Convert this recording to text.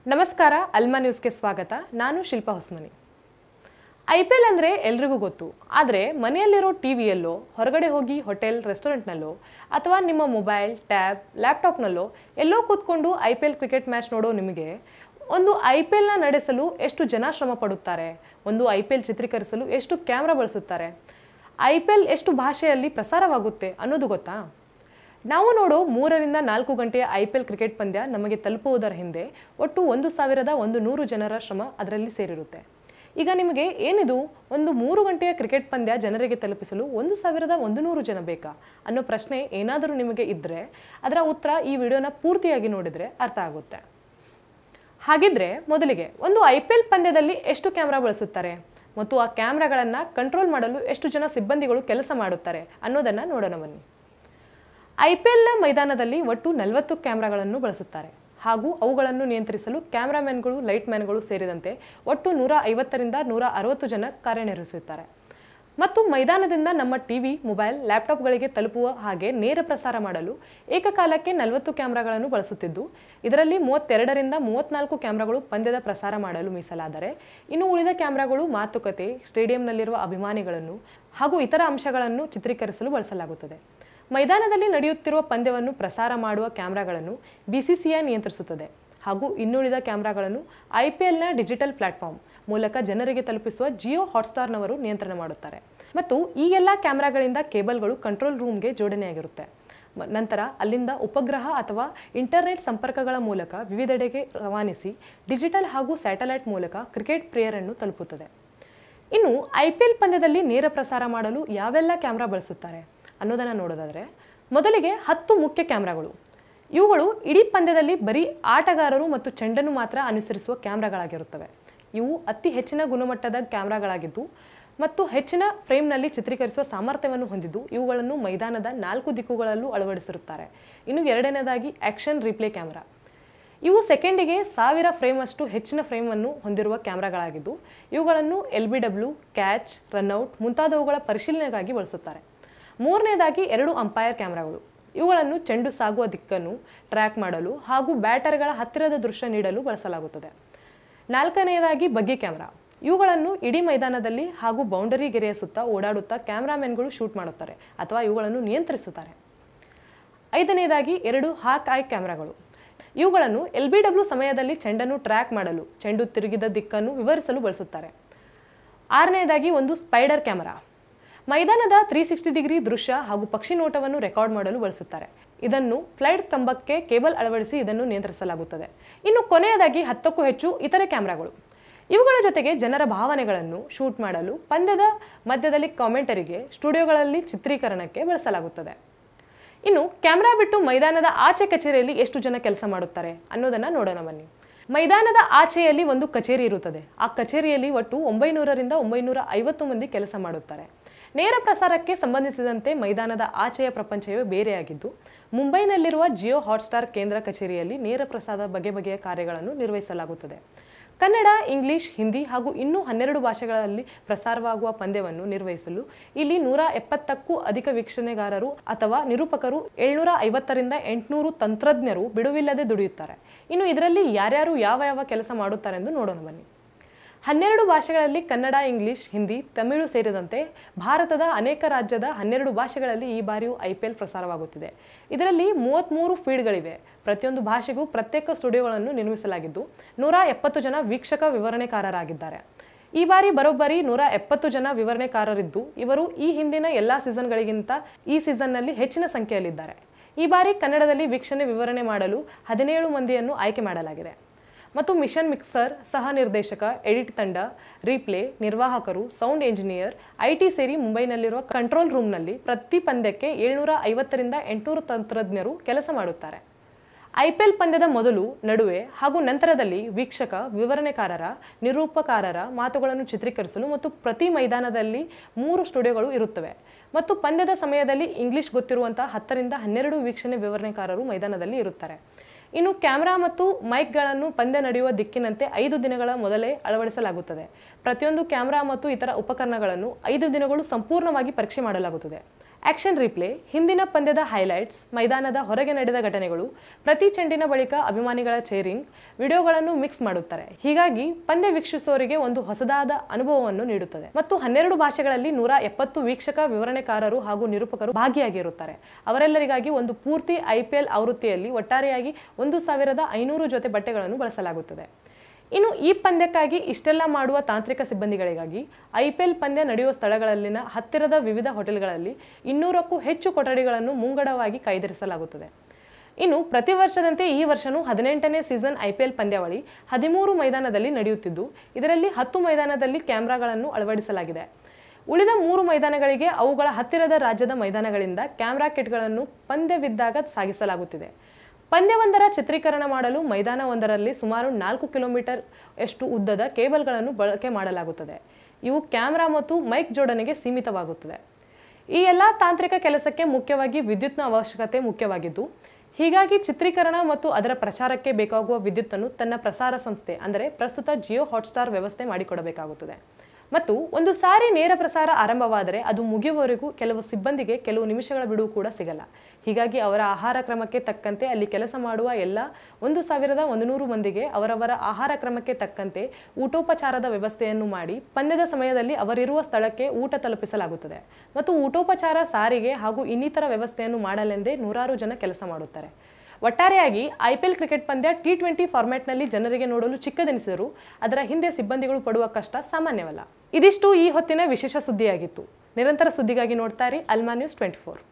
ನಮಸ್ಕಾರ ಅಲ್ಮಾ ನ್ಯೂಸ್ಗೆ ಸ್ವಾಗತ. ನಾನು ಶಿಲ್ಪಾ ಹೊಸ್ಮನಿ. IPL ಅಂದರೆ ಎಲ್ರಿಗೂ ಗೊತ್ತು. ಆದರೆ ಮನೆಯಲ್ಲಿರೋ ಟಿವಿಯಲ್ಲೋ, ಹೊರಗಡೆ ಹೋಗಿ ಹೋಟೆಲ್ ರೆಸ್ಟೋರೆಂಟ್ನಲ್ಲೋ ಅಥವಾ ನಿಮ್ಮ ಮೊಬೈಲ್, ಟ್ಯಾಬ್, ಲ್ಯಾಪ್ಟಾಪ್ನಲ್ಲೋ ಎಲ್ಲೋ ಕೂತ್ಕೊಂಡು IPL ಕ್ರಿಕೆಟ್ ಮ್ಯಾಚ್ ನೋಡೋ ನಿಮಗೆ ಒಂದು IPLನ ನಡೆಸಲು ಎಷ್ಟು ಜನ ಶ್ರಮ ಪಡುತ್ತಾರೆ, ಒಂದು IPL ಚಿತ್ರೀಕರಿಸಲು ಎಷ್ಟು ಕ್ಯಾಮ್ರಾ ಬಳಸುತ್ತಾರೆ, IPL ಎಷ್ಟು ಭಾಷೆಯಲ್ಲಿ ಪ್ರಸಾರವಾಗುತ್ತೆ ಅನ್ನೋದು ಗೊತ್ತಾ? ನಾವು ನೋಡೋ 3 ರಿಂದ 4 ಗಂಟೆಯ IPL ಕ್ರಿಕೆಟ್ ಪಂದ್ಯ ನಮಗೆ ತಲುಪುವುದರ ಹಿಂದೆ ಒಟ್ಟು 1100 ಜನರ ಶ್ರಮ ಅದರಲ್ಲಿ ಸೇರಿರುತ್ತೆ. ಈಗ ನಿಮಗೆ ಏನಿದು ಒಂದು 3 ಗಂಟೆಯ ಕ್ರಿಕೆಟ್ ಪಂದ್ಯ ಜನರಿಗೆ ತಲುಪಿಸಲು 1100 ಜನ ಬೇಕಾ ಅನ್ನೋ ಪ್ರಶ್ನೆ ಏನಾದರೂ ನಿಮಗೆ ಇದ್ದರೆ ಅದರ ಉತ್ತರ ಈ ವಿಡಿಯೋನ ಪೂರ್ತಿಯಾಗಿ ನೋಡಿದರೆ ಅರ್ಥ ಆಗುತ್ತೆ. ಹಾಗಿದ್ರೆ ಮೊದಲಿಗೆ ಒಂದು IPL ಪಂದ್ಯದಲ್ಲಿ ಎಷ್ಟು ಕ್ಯಾಮ್ರಾ ಬಳಸುತ್ತಾರೆ ಮತ್ತು ಆ ಕ್ಯಾಮ್ರಾಗಳನ್ನು ಕಂಟ್ರೋಲ್ ಮಾಡಲು ಎಷ್ಟು ಜನ ಸಿಬ್ಬಂದಿಗಳು ಕೆಲಸ ಮಾಡುತ್ತಾರೆ ಅನ್ನೋದನ್ನು ನೋಡೋಣ ಬನ್ನಿ. IPLನ ಮೈದಾನದಲ್ಲಿ ಒಟ್ಟು 40 ಕ್ಯಾಮ್ರಾಗಳನ್ನು ಬಳಸುತ್ತಾರೆ ಹಾಗೂ ಅವುಗಳನ್ನು ನಿಯಂತ್ರಿಸಲು ಕ್ಯಾಮ್ರಾಮನ್ಗಳು, ಲೈಟ್ ಮ್ಯಾನ್ಗಳು ಸೇರಿದಂತೆ ಒಟ್ಟು 150 ರಿಂದ 160 ಜನ ಕಾರ್ಯನಿರ್ವಹಿಸುತ್ತಾರೆ. ಮತ್ತು ಮೈದಾನದಿಂದ ನಮ್ಮ ಟಿವಿ, ಮೊಬೈಲ್, ಲ್ಯಾಪ್ಟಾಪ್ಗಳಿಗೆ ತಲುಪುವ ಹಾಗೆ ನೇರ ಪ್ರಸಾರ ಮಾಡಲು ಏಕಕಾಲಕ್ಕೆ 40 ಕ್ಯಾಮ್ರಾಗಳನ್ನು ಬಳಸುತ್ತಿದ್ದು, ಇದರಲ್ಲಿ 32 ರಿಂದ 34 ಕ್ಯಾಮ್ರಾಗಳು ಪಂದ್ಯದ ಪ್ರಸಾರ ಮಾಡಲು ಮೀಸಲಾದರೆ ಇನ್ನು ಉಳಿದ ಕ್ಯಾಮ್ರಾಗಳು ಮಾತುಕತೆ, ಸ್ಟೇಡಿಯಂನಲ್ಲಿರುವ ಅಭಿಮಾನಿಗಳನ್ನು ಹಾಗೂ ಇತರ ಅಂಶಗಳನ್ನು ಚಿತ್ರೀಕರಿಸಲು ಬಳಸಲಾಗುತ್ತದೆ. ಮೈದಾನದಲ್ಲಿ ನಡೆಯುತ್ತಿರುವ ಪಂದ್ಯವನ್ನು ಪ್ರಸಾರ ಮಾಡುವ ಕ್ಯಾಮ್ರಾಗಳನ್ನು BCCI ನಿಯಂತ್ರಿಸುತ್ತದೆ ಹಾಗೂ ಇನ್ನುಳಿದ ಕ್ಯಾಮ್ರಾಗಳನ್ನು IPLನ ಡಿಜಿಟಲ್ ಪ್ಲಾಟ್ಫಾರ್ಮ್ ಮೂಲಕ ಜನರಿಗೆ ತಲುಪಿಸುವ ಜಿಯೋ ಹಾಟ್ಸ್ಟಾರ್ನವರು ನಿಯಂತ್ರಣ ಮಾಡುತ್ತಾರೆ. ಮತ್ತು ಈ ಎಲ್ಲ ಕ್ಯಾಮ್ರಾಗಳಿಂದ ಕೇಬಲ್ಗಳು ಕಂಟ್ರೋಲ್ ರೂಮ್ಗೆ ಜೋಡಣೆಯಾಗಿರುತ್ತೆ. ನಂತರ ಅಲ್ಲಿಂದ ಉಪಗ್ರಹ ಅಥವಾ ಇಂಟರ್ನೆಟ್ ಸಂಪರ್ಕಗಳ ಮೂಲಕ ವಿವಿಧೆಡೆಗೆ ರವಾನಿಸಿ ಡಿಜಿಟಲ್ ಹಾಗೂ ಸ್ಯಾಟಲೈಟ್ ಮೂಲಕ ಕ್ರಿಕೆಟ್ ಪ್ರಿಯರನ್ನು ತಲುಪುತ್ತದೆ. ಇನ್ನು IPL ಪಂದ್ಯದಲ್ಲಿ ನೇರ ಪ್ರಸಾರ ಮಾಡಲು ಯಾವೆಲ್ಲ ಕ್ಯಾಮ್ರಾ ಬಳಸುತ್ತಾರೆ ಅನ್ನೋದನ್ನು ನೋಡೋದಾದರೆ, ಮೊದಲಿಗೆ 10 ಮುಖ್ಯ ಕ್ಯಾಮ್ರಾಗಳು. ಇವುಗಳು ಇಡೀ ಪಂದ್ಯದಲ್ಲಿ ಬರೀ ಆಟಗಾರರು ಮತ್ತು ಚೆಂಡನ್ನು ಮಾತ್ರ ಅನುಸರಿಸುವ ಕ್ಯಾಮ್ರಾಗಳಾಗಿರುತ್ತವೆ. ಇವು ಅತಿ ಹೆಚ್ಚಿನ ಗುಣಮಟ್ಟದ ಕ್ಯಾಮ್ರಾಗಳಾಗಿದ್ದು ಮತ್ತು ಹೆಚ್ಚಿನ ಫ್ರೇಮ್ನಲ್ಲಿ ಚಿತ್ರೀಕರಿಸುವ ಸಾಮರ್ಥ್ಯವನ್ನು ಹೊಂದಿದ್ದು ಇವುಗಳನ್ನು ಮೈದಾನದ 4 ದಿಕ್ಕುಗಳಲ್ಲೂ ಅಳವಡಿಸಿರುತ್ತಾರೆ. ಇನ್ನು ಎರಡನೇದಾಗಿ ಆಕ್ಷನ್ ರಿಪ್ಲೇ ಕ್ಯಾಮ್ರಾ. ಇವು ಸೆಕೆಂಡಿಗೆ 1000 ಫ್ರೇಮ್ ಅಷ್ಟು ಹೆಚ್ಚಿನ ಫ್ರೇಮನ್ನು ಹೊಂದಿರುವ ಕ್ಯಾಮ್ರಾಗಳಾಗಿದ್ದು ಇವುಗಳನ್ನು LBW, ಕ್ಯಾಚ್, ರನ್ಔಟ್ ಮುಂತಾದವುಗಳ ಪರಿಶೀಲನೆಗಾಗಿ ಬಳಸುತ್ತಾರೆ. ಮೂರನೇದಾಗಿ 2 ಅಂಪೈರ್ ಕ್ಯಾಮ್ರಾಗಳು. ಇವುಗಳನ್ನು ಚೆಂಡು ಸಾಗುವ ದಿಕ್ಕನ್ನು ಟ್ರ್ಯಾಕ್ ಮಾಡಲು ಹಾಗೂ ಬ್ಯಾಟರ್ಗಳ ಹತ್ತಿರದ ದೃಶ್ಯ ನೀಡಲು ಬಳಸಲಾಗುತ್ತದೆ. ನಾಲ್ಕನೆಯದಾಗಿ ಬಗ್ಗಿ ಕ್ಯಾಮ್ರಾ. ಇವುಗಳನ್ನು ಇಡೀ ಮೈದಾನದಲ್ಲಿ ಹಾಗೂ ಬೌಂಡರಿ ಗೆರೆಯ ಸುತ್ತ ಓಡಾಡುತ್ತಾ ಕ್ಯಾಮ್ರಾಮನ್ಗಳು ಶೂಟ್ ಮಾಡುತ್ತಾರೆ ಅಥವಾ ಇವುಗಳನ್ನು ನಿಯಂತ್ರಿಸುತ್ತಾರೆ. ಐದನೇದಾಗಿ 2 ಹಾಕ್ ಐ ಕ್ಯಾಮ್ರಾಗಳು. ಇವುಗಳನ್ನು LBW ಸಮಯದಲ್ಲಿ ಚೆಂಡನ್ನು ಟ್ರ್ಯಾಕ್ ಮಾಡಲು ಚೆಂಡು ತಿರುಗಿದ ದಿಕ್ಕನ್ನು ವಿವರಿಸಲು ಬಳಸುತ್ತಾರೆ. ಆರನೇದಾಗಿ ಒಂದು ಸ್ಪೈಡರ್ ಕ್ಯಾಮರಾ. ಮೈದಾನದ 360 ಡಿಗ್ರಿ ದೃಶ್ಯ ಹಾಗೂ ಪಕ್ಷಿ ನೋಟವನ್ನು ರೆಕಾರ್ಡ್ ಮಾಡಲು ಬಳಸುತ್ತಾರೆ. ಇದನ್ನು ಫ್ಲೈಟ್ ಕಂಬಕ್ಕೆ ಕೇಬಲ್ ಅಳವಡಿಸಿ ಇದನ್ನು ನಿಯಂತ್ರಿಸಲಾಗುತ್ತದೆ. ಇನ್ನು ಕೊನೆಯದಾಗಿ 10ಕ್ಕೂ ಹೆಚ್ಚು ಇತರೆ ಕ್ಯಾಮ್ರಾಗಳು. ಇವುಗಳ ಜೊತೆಗೆ ಜನರ ಭಾವನೆಗಳನ್ನು ಶೂಟ್ ಮಾಡಲು ಪಂದ್ಯದ ಮಧ್ಯದಲ್ಲಿ ಕಾಮೆಂಟರಿಗೆ, ಸ್ಟುಡಿಯೋಗಳಲ್ಲಿ ಚಿತ್ರೀಕರಣಕ್ಕೆ ಬಳಸಲಾಗುತ್ತದೆ. ಇನ್ನು ಕ್ಯಾಮ್ರಾ ಬಿಟ್ಟು ಮೈದಾನದ ಆಚೆ ಕಚೇರಿಯಲ್ಲಿ ಎಷ್ಟು ಜನ ಕೆಲಸ ಮಾಡುತ್ತಾರೆ ಅನ್ನೋದನ್ನು ನೋಡೋಣ ಬನ್ನಿ. ಮೈದಾನದ ಆಚೆಯಲ್ಲಿ ಒಂದು ಕಚೇರಿ ಇರುತ್ತದೆ. ಆ ಕಚೇರಿಯಲ್ಲಿ ಒಟ್ಟು 900 ರಿಂದ 950 ಮಂದಿ ಕೆಲಸ ಮಾಡುತ್ತಾರೆ. ನೇರ ಪ್ರಸಾರಕ್ಕೆ ಸಂಬಂಧಿಸಿದಂತೆ ಮೈದಾನದ ಆಚೆಯ ಪ್ರಪಂಚವೇ ಬೇರೆಯಾಗಿದ್ದು, ಮುಂಬೈನಲ್ಲಿರುವ ಜಿಯೋ ಹಾಟ್ಸ್ಟಾರ್ ಕೇಂದ್ರ ಕಚೇರಿಯಲ್ಲಿ ನೇರ ಪ್ರಸಾರ ಬಗೆಯ ಕಾರ್ಯಗಳನ್ನು ನಿರ್ವಹಿಸಲಾಗುತ್ತದೆ. ಕನ್ನಡ, ಇಂಗ್ಲಿಷ್, ಹಿಂದಿ ಹಾಗೂ ಇನ್ನೂ 12 ಭಾಷೆಗಳಲ್ಲಿ ಪ್ರಸಾರವಾಗುವ ಪಂದ್ಯವನ್ನು ನಿರ್ವಹಿಸಲು ಇಲ್ಲಿ 170ಕ್ಕೂ ಅಧಿಕ ವೀಕ್ಷಣೆಗಾರರು ಅಥವಾ ನಿರೂಪಕರು, 750 ರಿಂದ 800 ತಂತ್ರಜ್ಞರು ಬಿಡುವಿಲ್ಲದೆ ದುಡಿಯುತ್ತಾರೆ. ಇನ್ನು ಇದರಲ್ಲಿ ಯಾರ್ಯಾರು ಯಾವ ಕೆಲಸ ಮಾಡುತ್ತಾರೆಂದು ನೋಡೋಣ ಬನ್ನಿ. 12 ಭಾಷೆಗಳಲ್ಲಿ ಕನ್ನಡ, ಇಂಗ್ಲಿಷ್, ಹಿಂದಿ, ತಮಿಳು ಸೇರಿದಂತೆ ಭಾರತದ ಅನೇಕ ರಾಜ್ಯದ 12 ಭಾಷೆಗಳಲ್ಲಿ ಈ ಬಾರಿಯೂ IPL ಪ್ರಸಾರವಾಗುತ್ತಿದೆ. ಇದರಲ್ಲಿ 33 ಫೀಡ್ಗಳಿವೆ. ಪ್ರತಿಯೊಂದು ಭಾಷೆಗೂ ಪ್ರತ್ಯೇಕ ಸ್ಟುಡಿಯೋಗಳನ್ನು ನಿರ್ಮಿಸಲಾಗಿದ್ದು 170 ಜನ ವೀಕ್ಷಕ ವಿವರಣೆಕಾರರಾಗಿದ್ದಾರೆ. ಈ ಬಾರಿ ಬರೋಬ್ಬರಿ 170 ಜನ ವಿವರಣೆಕಾರರಿದ್ದು ಇವರು ಈ ಹಿಂದಿನ ಎಲ್ಲ ಸೀಸನ್ಗಳಿಗಿಂತ ಈ ಸೀಸನ್ನಲ್ಲಿ ಹೆಚ್ಚಿನ ಸಂಖ್ಯೆಯಲ್ಲಿದ್ದಾರೆ. ಈ ಬಾರಿ ಕನ್ನಡದಲ್ಲಿ ವೀಕ್ಷಣೆ ವಿವರಣೆ ಮಾಡಲು 17 ಮಂದಿಯನ್ನು ಆಯ್ಕೆ ಮಾಡಲಾಗಿದೆ. ಮತ್ತು ಮಿಷನ್ ಮಿಕ್ಸರ್, ಸಹ ನಿರ್ದೇಶಕ, ಎಡಿಟ್ ತಂಡ, ರೀಪ್ಲೇ, ನಿರ್ವಾಹಕರು, ಸೌಂಡ್ ಎಂಜಿನಿಯರ್, IT ಸೇರಿ ಮುಂಬೈನಲ್ಲಿರುವ ಕಂಟ್ರೋಲ್ ರೂಮ್ನಲ್ಲಿ ಪ್ರತಿ ಪಂದ್ಯಕ್ಕೆ 750 ರಿಂದ 800 ತಂತ್ರಜ್ಞರು ಕೆಲಸ ಮಾಡುತ್ತಾರೆ. IPL ಪಂದ್ಯದ ಮೊದಲು, ನಡುವೆ ಹಾಗೂ ನಂತರದಲ್ಲಿ ವೀಕ್ಷಕ, ವಿವರಣೆಕಾರರ, ನಿರೂಪಕಾರರ ಮಾತುಗಳನ್ನು ಚಿತ್ರೀಕರಿಸಲು ಮತ್ತು ಪ್ರತಿ ಮೈದಾನದಲ್ಲಿ 3 ಸ್ಟುಡಿಯೋಗಳು ಇರುತ್ತವೆ. ಮತ್ತು ಪಂದ್ಯದ ಸಮಯದಲ್ಲಿ ಇಂಗ್ಲಿಷ್ ಗೊತ್ತಿರುವಂತಹ 10 ರಿಂದ 12 ವೀಕ್ಷಣೆ ವಿವರಣೆಕಾರರು ಮೈದಾನದಲ್ಲಿ ಇರುತ್ತಾರೆ. ಇನ್ನು ಕ್ಯಾಮ್ರಾ ಮತ್ತು ಮೈಕ್ಗಳನ್ನು ಪಂದ್ಯ ನಡೆಯುವ ದಿಕ್ಕಿನಂತೆ 5 ದಿನಗಳ ಮೊದಲೇ ಅಳವಡಿಸಲಾಗುತ್ತದೆ. ಪ್ರತಿಯೊಂದು ಕ್ಯಾಮ್ರಾ ಮತ್ತು ಇತರ ಉಪಕರಣಗಳನ್ನು 5 ದಿನಗಳು ಸಂಪೂರ್ಣವಾಗಿ ಪರೀಕ್ಷೆ ಮಾಡಲಾಗುತ್ತದೆ. ಆಕ್ಷನ್ ರಿಪ್ಲೇ, ಹಿಂದಿನ ಪಂದ್ಯದ ಹೈಲೈಟ್ಸ್, ಮೈದಾನದ ಹೊರಗೆ ನಡೆದ ಘಟನೆಗಳು, ಪ್ರತಿ ಚೆಂಡಿನ ಬಳಿಕ ಅಭಿಮಾನಿಗಳ ಚೇರಿಂಗ್, ವಿಡಿಯೋಗಳನ್ನು ಮಿಕ್ಸ್ ಮಾಡುತ್ತಾರೆ. ಹೀಗಾಗಿ ಪಂದ್ಯ ವೀಕ್ಷಿಸುವವರಿಗೆ ಒಂದು ಹೊಸದಾದ ಅನುಭವವನ್ನು ನೀಡುತ್ತದೆ. ಮತ್ತು 12 ಭಾಷೆಗಳಲ್ಲಿ 170 ವೀಕ್ಷಕ, ವಿವರಣೆಕಾರರು ಹಾಗೂ ನಿರೂಪಕರು ಭಾಗಿಯಾಗಿರುತ್ತಾರೆ. ಅವರೆಲ್ಲರಿಗಾಗಿ ಒಂದು ಪೂರ್ತಿ IPL ಆವೃತ್ತಿಯಲ್ಲಿ ಒಟ್ಟಾರೆಯಾಗಿ 1500 ಜೊತೆ ಬಟ್ಟೆಗಳನ್ನು ಬಳಸಲಾಗುತ್ತದೆ. ಇನ್ನು ಈ ಪಂದ್ಯಕ್ಕಾಗಿ ಇಷ್ಟೆಲ್ಲ ಮಾಡುವ ತಾಂತ್ರಿಕ ಸಿಬ್ಬಂದಿಗಳಿಗಾಗಿ IPL ಪಂದ್ಯ ನಡೆಯುವ ಸ್ಥಳಗಳಲ್ಲಿನ ಹತ್ತಿರದ ವಿವಿಧ ಹೋಟೆಲ್ಗಳಲ್ಲಿ 200ಕ್ಕೂ ಹೆಚ್ಚು ಕೊಠಡಿಗಳನ್ನು ಮುಂಗಡವಾಗಿ ಕಾಯ್ದಿರಿಸಲಾಗುತ್ತದೆ. ಇನ್ನು ಪ್ರತಿ ವರ್ಷದಂತೆ ಈ ವರ್ಷನೂ 18ನೇ ಸೀಸನ್ IPL ಪಂದ್ಯಾವಳಿ 13 ಮೈದಾನದಲ್ಲಿ ನಡೆಯುತ್ತಿದ್ದು, ಇದರಲ್ಲಿ 10 ಮೈದಾನದಲ್ಲಿ ಕ್ಯಾಮೆರಾಗಳನ್ನು ಅಳವಡಿಸಲಾಗಿದೆ. ಉಳಿದ 3 ಮೈದಾನಗಳಿಗೆ ಅವುಗಳ ಹತ್ತಿರದ ರಾಜ್ಯದ ಮೈದಾನಗಳಿಂದ ಕ್ಯಾಮೆರಾ ಕಿಟ್ಗಳನ್ನು ಪಂದ್ಯವಿದ್ದಾಗ ಸಾಗಿಸಲಾಗುತ್ತಿದೆ. ಪಂದ್ಯವೊಂದರ ಚಿತ್ರೀಕರಣ ಮಾಡಲು ಮೈದಾನವೊಂದರಲ್ಲಿ ಸುಮಾರು 4 ಕಿಲೋಮೀಟರ್ ಎಷ್ಟು ಉದ್ದದ ಕೇಬಲ್ಗಳನ್ನು ಬಳಕೆ ಮಾಡಲಾಗುತ್ತದೆ. ಇವು ಕ್ಯಾಮೆರಾ ಮತ್ತು ಮೈಕ್ ಜೋಡಣೆಗೆ ಸೀಮಿತವಾಗುತ್ತದೆ. ಈ ಎಲ್ಲ ತಾಂತ್ರಿಕ ಕೆಲಸಕ್ಕೆ ಮುಖ್ಯವಾಗಿ ವಿದ್ಯುತ್ನ ಅವಶ್ಯಕತೆ ಮುಖ್ಯವಾಗಿದ್ದು, ಹೀಗಾಗಿ ಚಿತ್ರೀಕರಣ ಮತ್ತು ಅದರ ಪ್ರಚಾರಕ್ಕೆ ಬೇಕಾಗುವ ವಿದ್ಯುತ್ತನ್ನು ತನ್ನ ಪ್ರಸಾರ ಸಂಸ್ಥೆ ಅಂದರೆ ಪ್ರಸ್ತುತ ಜಿಯೋ ಹಾಟ್‌ಸ್ಟಾರ್ ವ್ಯವಸ್ಥೆ ಮಾಡಿಕೊಡಬೇಕಾಗುತ್ತದೆ. ಮತ್ತು ಒಂದು ಸಾರಿ ನೇರ ಪ್ರಸಾರ ಆರಂಭವಾದರೆ ಅದು ಮುಗಿಯುವವರೆಗೂ ಕೆಲವು ಸಿಬ್ಬಂದಿಗೆ ಕೆಲವು ನಿಮಿಷಗಳ ಬಿಡುವು ಕೂಡ ಸಿಗಲ್ಲ. ಹೀಗಾಗಿ ಅವರ ಆಹಾರ ಕ್ರಮಕ್ಕೆ ತಕ್ಕಂತೆ ಅಲ್ಲಿ ಕೆಲಸ ಮಾಡುವ ಎಲ್ಲ 1100 ಮಂದಿಗೆ ಅವರವರ ಆಹಾರ ಕ್ರಮಕ್ಕೆ ತಕ್ಕಂತೆ ಊಟೋಪಚಾರದ ವ್ಯವಸ್ಥೆಯನ್ನು ಮಾಡಿ ಪಂದ್ಯದ ಸಮಯದಲ್ಲಿ ಅವರಿರುವ ಸ್ಥಳಕ್ಕೆ ಊಟ ತಲುಪಿಸಲಾಗುತ್ತದೆ. ಮತ್ತು ಊಟೋಪಚಾರ, ಸಾರಿಗೆ ಹಾಗೂ ಇನ್ನಿತರ ವ್ಯವಸ್ಥೆಯನ್ನು ಮಾಡಲೆಂದೇ ನೂರಾರು ಜನ ಕೆಲಸ ಮಾಡುತ್ತಾರೆ. ಒಟ್ಟಾರೆಯಾಗಿ IPL ಕ್ರಿಕೆಟ್ ಪಂದ್ಯ T20 ಫಾರ್ಮ್ಯಾಟ್ನಲ್ಲಿ ಜನರಿಗೆ ನೋಡಲು ಚಿಕ್ಕದೆನಿಸಿದರೂ ಅದರ ಹಿಂದೆ ಸಿಬ್ಬಂದಿಗಳು ಪಡುವ ಕಷ್ಟ ಸಾಮಾನ್ಯವಲ್ಲ. ಇದಿಷ್ಟು ಈ ಹೊತ್ತಿನ ವಿಶೇಷ ಸುದ್ದಿಯಾಗಿತ್ತು. ನಿರಂತರ ಸುದ್ದಿಗಾಗಿ ನೋಡ್ತಾ ಇರಿ ಅಲ್ಮಾ ನ್ಯೂಸ್ 24.